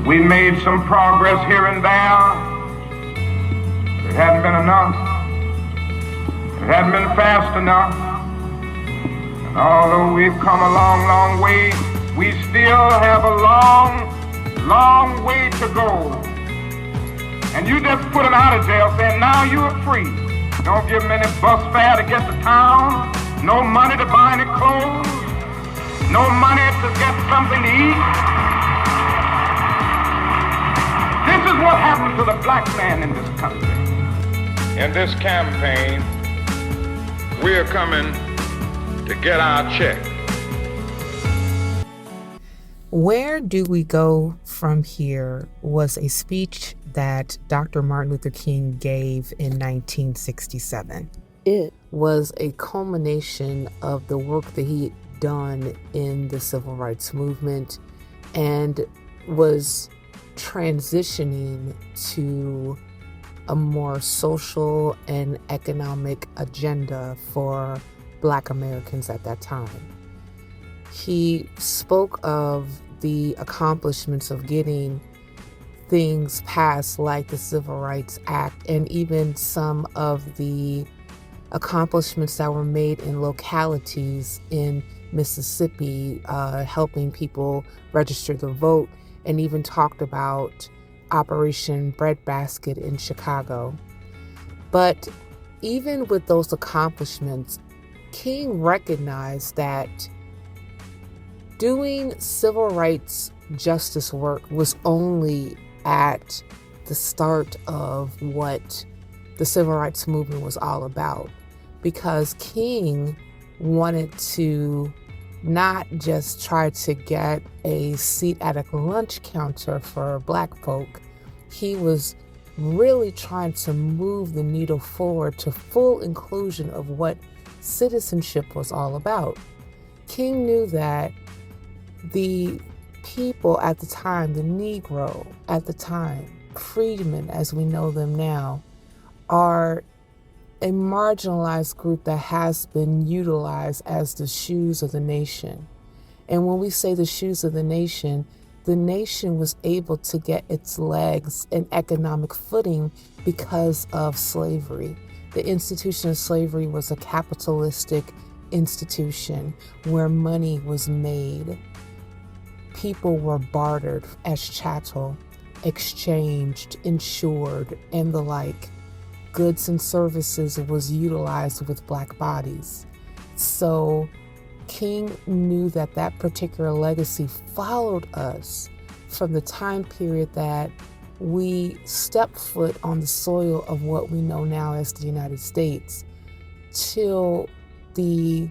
We made some progress here and there. It hadn't been enough. It hadn't been fast enough. And although we've come a long, long way, we still have a long, long way to go. And you just put them out of jail saying, now you are free. Don't give them any bus fare to get to town, no money to buy any clothes, no money to get something to eat. This is what happened to the black man in this country. In this campaign, we are coming to get our check. Where Do We Go From Here was a speech that Dr. Martin Luther King gave in 1967. It was a culmination of the work that he had done in the civil rights movement and was transitioning to a more social and economic agenda for Black Americans at that time. He spoke of the accomplishments of getting things passed like the Civil Rights Act and even some of the accomplishments that were made in localities in Mississippi, helping people register their vote, and even talked about Operation Breadbasket in Chicago. But even with those accomplishments, King recognized that doing civil rights justice work was only at the start of what the civil rights movement was all about, because King wanted to not just try to get a seat at a lunch counter for Black folk. He was really trying to move the needle forward to full inclusion of what citizenship was all about. King knew that the people at the time, the Negro at the time, freedmen as we know them now, are a marginalized group that has been utilized as the shoes of the nation. And when we say the shoes of the nation was able to get its legs and economic footing because of slavery. The institution of slavery was a capitalistic institution where money was made. People were bartered as chattel, exchanged, insured, and the like. Goods and services was utilized with Black bodies. So King knew that that particular legacy followed us from the time period that we stepped foot on the soil of what we know now as the United States till the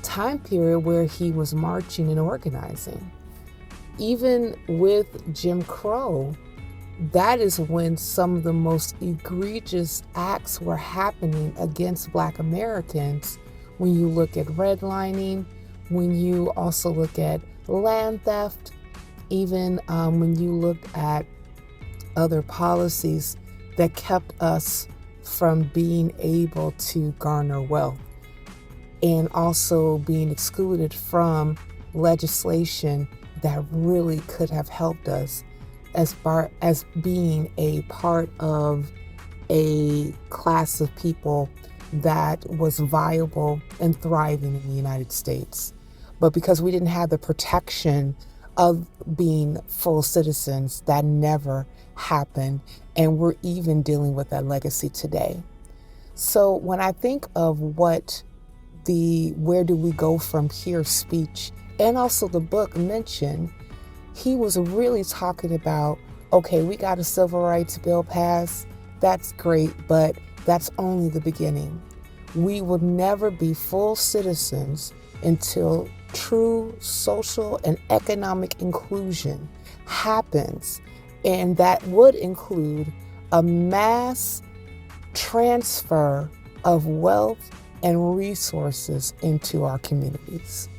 time period where he was marching and organizing. Even with Jim Crow, that is when some of the most egregious acts were happening against Black Americans. When you look at redlining, when you also look at land theft, even when you look at other policies that kept us from being able to garner wealth and also being excluded from legislation that really could have helped us as far as being a part of a class of people that was viable and thriving in the United States. But because we didn't have the protection of being full citizens, that never happened. And we're even dealing with that legacy today. So when I think of what the Where Do We Go From Here speech and also the book mentioned, he was really talking about, okay, we got a civil rights bill passed. That's great, but that's only the beginning. We will never be full citizens until true social and economic inclusion happens. And that would include a mass transfer of wealth and resources into our communities.